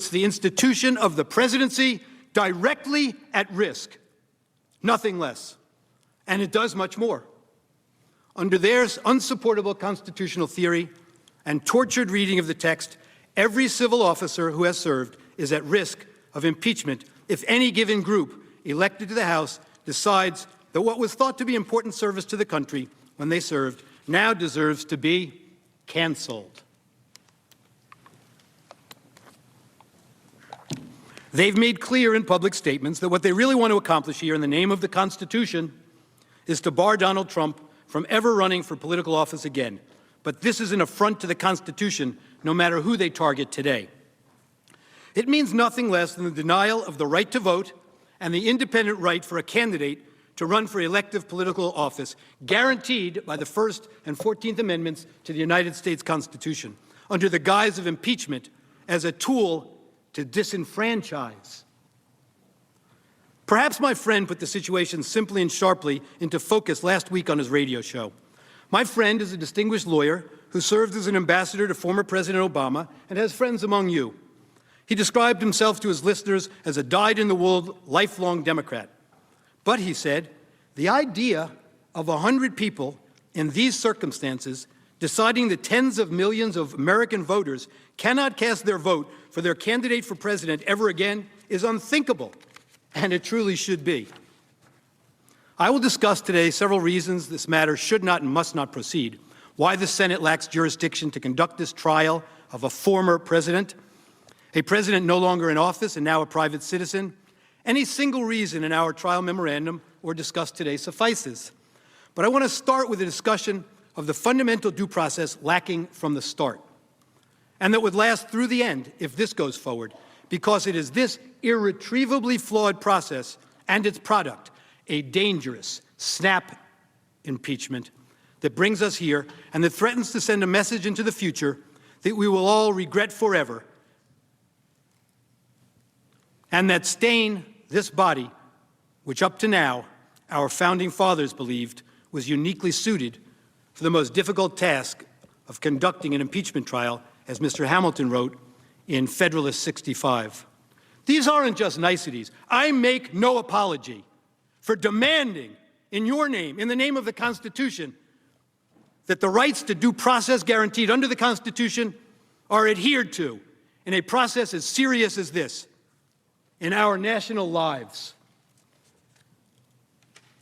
puts the institution of the presidency directly at risk, nothing less. And it does much more. Under their unsupportable constitutional theory and tortured reading of the text, every civil officer who has served is at risk of impeachment if any given group elected to the House decides that what was thought to be important service to the country when they served now deserves to be canceled. They've made clear in public statements that what they really want to accomplish here in the name of the Constitution is to bar Donald Trump from ever running for political office again. But this is an affront to the Constitution, no matter who they target today. It means nothing less than the denial of the right to vote and the independent right for a candidate to run for elective political office, guaranteed by the First and 14th Amendments to the United States Constitution, under the guise of impeachment as a tool to disenfranchise. Perhaps my friend put the situation simply and sharply into focus last week on his radio show. My friend is a distinguished lawyer who served as an ambassador to former President Obama and has friends among you. He described himself to his listeners as a dyed-in-the-wool, lifelong Democrat. But, he said, the idea of 100 people in these circumstances deciding that tens of millions of American voters cannot cast their vote for their candidate for president ever again is unthinkable, and it truly should be. I will discuss today several reasons this matter should not and must not proceed, why the Senate lacks jurisdiction to conduct this trial of a former president, a president no longer in office and now a private citizen. Any single reason in our trial memorandum or discussed today suffices. But I want to start with a discussion of the fundamental due process lacking from the start, and that would last through the end if this goes forward, because it is this irretrievably flawed process and its product, a dangerous snap impeachment, that brings us here and that threatens to send a message into the future that we will all regret forever, and that stain this body, which up to now our founding fathers believed was uniquely suited for the most difficult task of conducting an impeachment trial, as Mr. Hamilton wrote in Federalist 65. These aren't just niceties. I make no apology for demanding in your name, in the name of the Constitution, that the rights to due process guaranteed under the Constitution are adhered to in a process as serious as this in our national lives.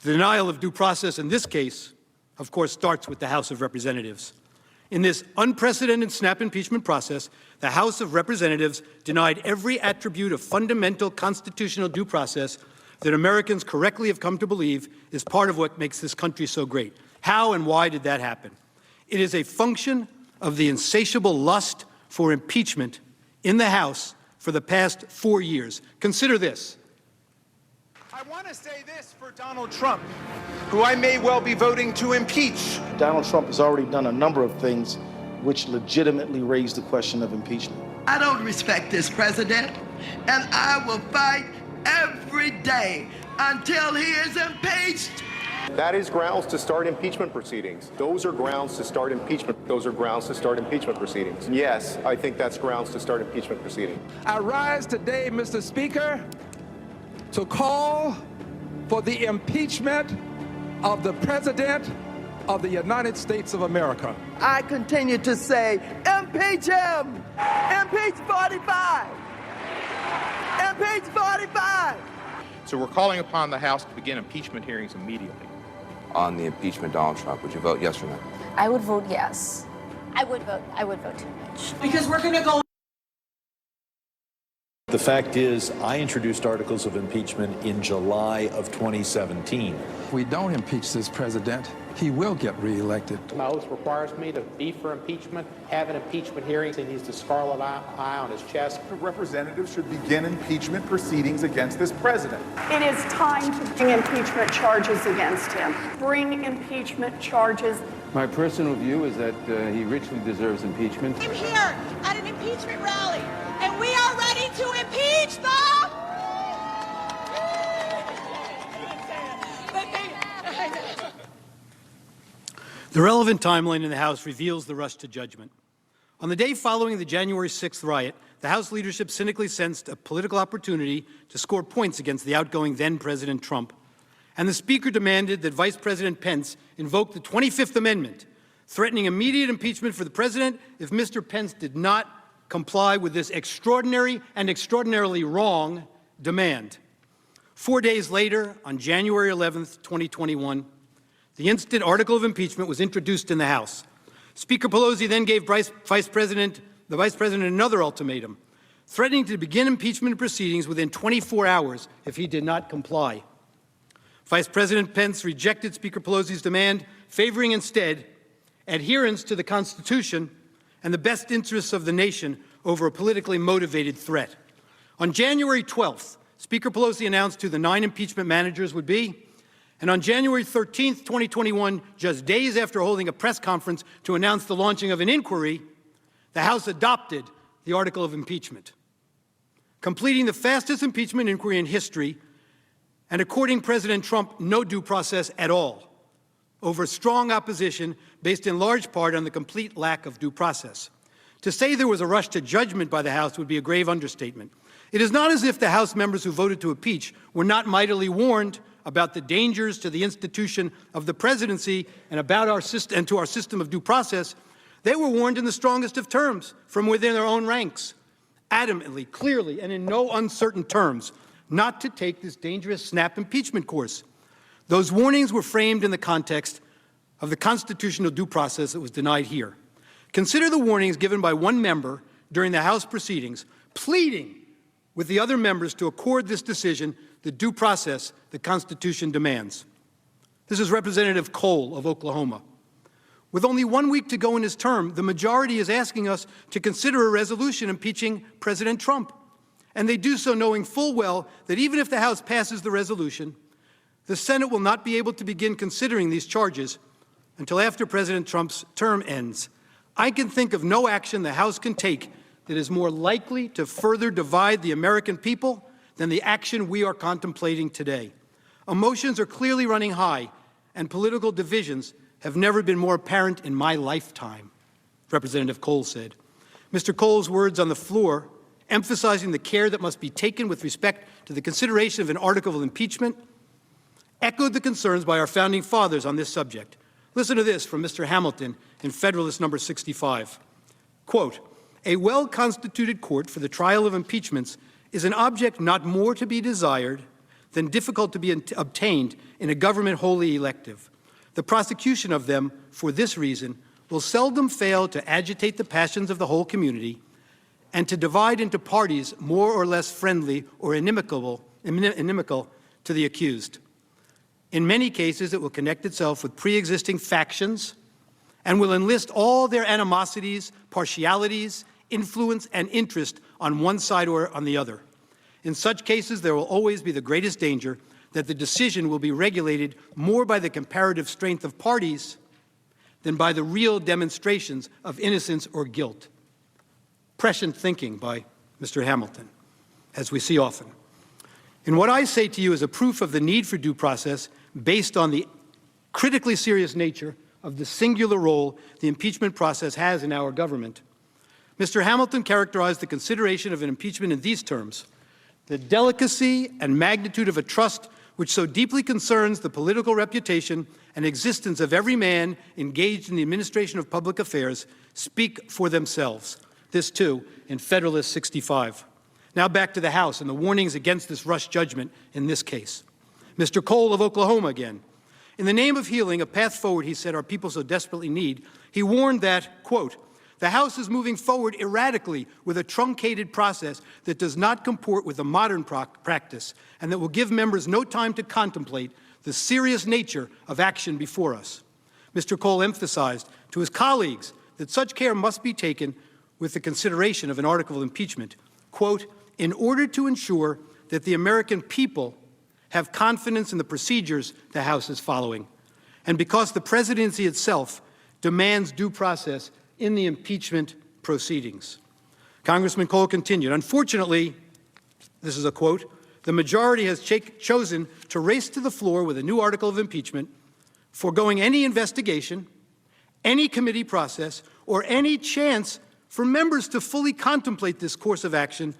The denial of due process in this case, of course, starts with the House of Representatives. In this unprecedented snap impeachment process, the House of Representatives denied every attribute of fundamental constitutional due process that Americans correctly have come to believe is part of what makes this country so great. How and why did that happen? It is a function of the insatiable lust for impeachment in the House for the past 4 years. Consider this. I want to say this for Donald Trump, who I may well be voting to impeach. Donald Trump has already done a number of things which legitimately raise the question of impeachment. I don't respect this president, and I will fight every day until he is impeached. That is grounds to start impeachment proceedings. Those are grounds to start impeachment. Those are grounds to start impeachment proceedings. Yes, I think that's grounds to start impeachment proceedings. I rise today, Mr. Speaker, to call for the impeachment of the President of the United States of America. I continue to say, impeach him! Impeach 45! Impeach 45! So we're calling upon the House to begin impeachment hearings immediately. On the impeachment of Donald Trump, would you vote yes or no? I would vote yes. I would vote to impeach. Because we're going to go. The fact is, I introduced articles of impeachment in July of 2017. If we don't impeach this president, he will get reelected. My oath requires me to be for impeachment, have an impeachment hearing. He needs the scarlet eye on his chest. The representatives should begin impeachment proceedings against this president. It is time to bring impeachment charges against him. Bring impeachment charges. My personal view is that he richly deserves impeachment. I'm here at an impeachment rally, and we are ready to impeach the... The relevant timeline in the House reveals the rush to judgment. On the day following the January 6th riot, the House leadership cynically sensed a political opportunity to score points against the outgoing then-President Trump. And the Speaker demanded that Vice President Pence invoke the 25th Amendment, threatening immediate impeachment for the President if Mr. Pence did not comply with this extraordinary and extraordinarily wrong demand. 4 days later, on January 11th, 2021, the instant article of impeachment was introduced in the House. Speaker Pelosi then gave the Vice President another ultimatum, threatening to begin impeachment proceedings within 24 hours if he did not comply. Vice President Pence rejected Speaker Pelosi's demand, favoring instead adherence to the Constitution and the best interests of the nation over a politically motivated threat. On January 12th, Speaker Pelosi announced who the 9 impeachment managers would be, and on January 13th, 2021, just days after holding a press conference to announce the launching of an inquiry, the House adopted the article of impeachment, completing the fastest impeachment inquiry in history and according President Trump no due process at all, over strong opposition based in large part on the complete lack of due process. To say there was a rush to judgment by the House would be a grave understatement. It is not as if the House members who voted to impeach were not mightily warned about the dangers to the institution of the presidency and about our system and to our system of due process. They were warned in the strongest of terms from within their own ranks, adamantly, clearly, and in no uncertain terms, not to take this dangerous snap impeachment course. Those warnings were framed in the context of the constitutional due process that was denied here. Consider the warnings given by one member during the House proceedings, pleading with the other members to accord this decision the due process the Constitution demands. This is Representative Cole of Oklahoma. With only 1 week to go in his term, the majority is asking us to consider a resolution impeaching President Trump. And they do so knowing full well that even if the House passes the resolution, the Senate will not be able to begin considering these charges until after President Trump's term ends. I can think of no action the House can take that is more likely to further divide the American people than the action we are contemplating today. Emotions are clearly running high, and political divisions have never been more apparent in my lifetime, Representative Cole said. Mr. Cole's words on the floor, emphasizing the care that must be taken with respect to the consideration of an article of impeachment, echoed the concerns by our founding fathers on this subject. Listen to this from Mr. Hamilton in Federalist number 65. Quote, "A well-constituted court for the trial of impeachments is an object not more to be desired than difficult to be obtained in a government wholly elective. The prosecution of them, for this reason, will seldom fail to agitate the passions of the whole community and to divide into parties more or less friendly or inimical to the accused. In many cases, it will connect itself with pre-existing factions and will enlist all their animosities, partialities, influence, and interest on one side or on the other. In such cases, there will always be the greatest danger that the decision will be regulated more by the comparative strength of parties than by the real demonstrations of innocence or guilt." Prescient thinking by Mr. Hamilton, as we see often. And what I say to you is a proof of the need for due process based on the critically serious nature of the singular role the impeachment process has in our government. Mr. Hamilton characterized the consideration of an impeachment in these terms: the delicacy and magnitude of a trust which so deeply concerns the political reputation and existence of every man engaged in the administration of public affairs speak for themselves. This, too, in Federalist 65. Now back to the House and the warnings against this rush judgment in this case. Mr. Cole of Oklahoma again. In the name of healing, a path forward, he said, our people so desperately need, he warned that, quote, "The House is moving forward erratically with a truncated process that does not comport with the modern practice and that will give members no time to contemplate the serious nature of action before us." Mr. Cole emphasized to his colleagues that such care must be taken with the consideration of an article of impeachment, quote, "in order to ensure that the American people have confidence in the procedures the House is following, and because the presidency itself demands due process in the impeachment proceedings." Congressman Cole continued, "Unfortunately," this is a quote, "the majority has chosen to race to the floor with a new article of impeachment, foregoing any investigation, any committee process, or any chance for members to fully contemplate this course of action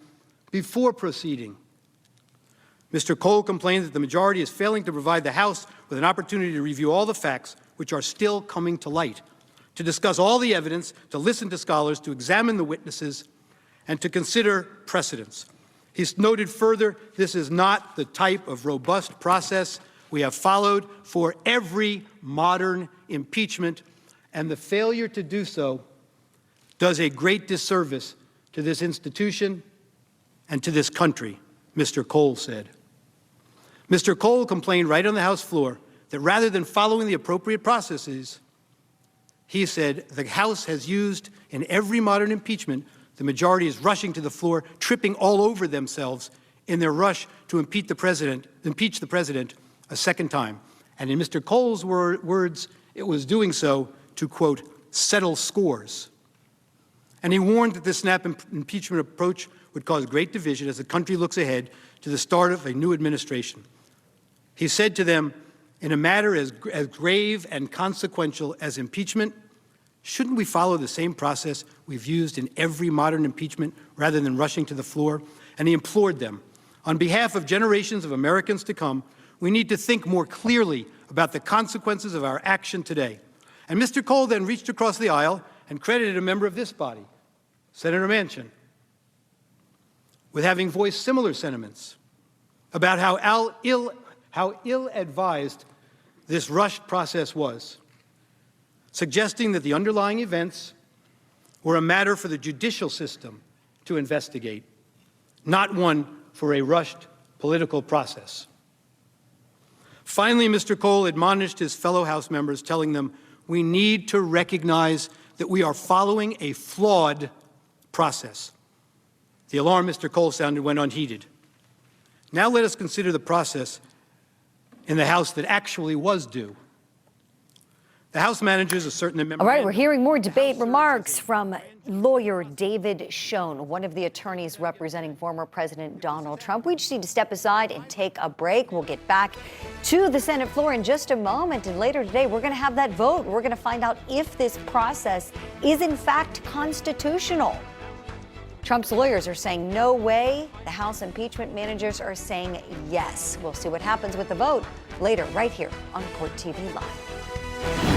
before proceeding. Mr. Cole complained that the majority is failing to provide the House with an opportunity to review all the facts which are still coming to light, to discuss all the evidence, to listen to scholars, to examine the witnesses, and to consider precedents. He's noted further, this is not the type of robust process we have followed for every modern impeachment, and the failure to do so does a great disservice to this institution and to this country, Mr. Cole said. Mr. Cole complained right on the House floor that rather than following the appropriate processes, he said the House has used in every modern impeachment, the majority is rushing to the floor, tripping all over themselves in their rush to impeach the president a second time. And in Mr. Cole's words, it was doing so to, quote, settle scores. And he warned that this snap impeachment approach would cause great division as the country looks ahead to the start of a new administration. He said to them, in a matter as grave and consequential as impeachment, shouldn't we follow the same process we've used in every modern impeachment rather than rushing to the floor? And he implored them, on behalf of generations of Americans to come, we need to think more clearly about the consequences of our action today. And Mr. Cole then reached across the aisle and credited a member of this body, Senator Manchin, with having voiced similar sentiments about how ill-advised this rushed process was, suggesting that the underlying events were a matter for the judicial system to investigate, not one for a rushed political process. Finally, Mr. Cole admonished his fellow House members, telling them, we need to recognize that we are following a flawed process. The alarm Mr. Cole sounded went unheeded. Now let us consider the process in the House that actually was due. The House managers assert in the All right, we're hearing more debate remarks from lawyer David Schoen, one of the attorneys representing former President Donald Trump. We just need to step aside and take a break. We'll get back to the Senate floor in just a moment. And later today, we're going to have that vote. We're going to find out if this process is in fact constitutional. Trump's lawyers are saying no way. The House impeachment managers are saying yes. We'll see what happens with the vote later right here on Court TV Live.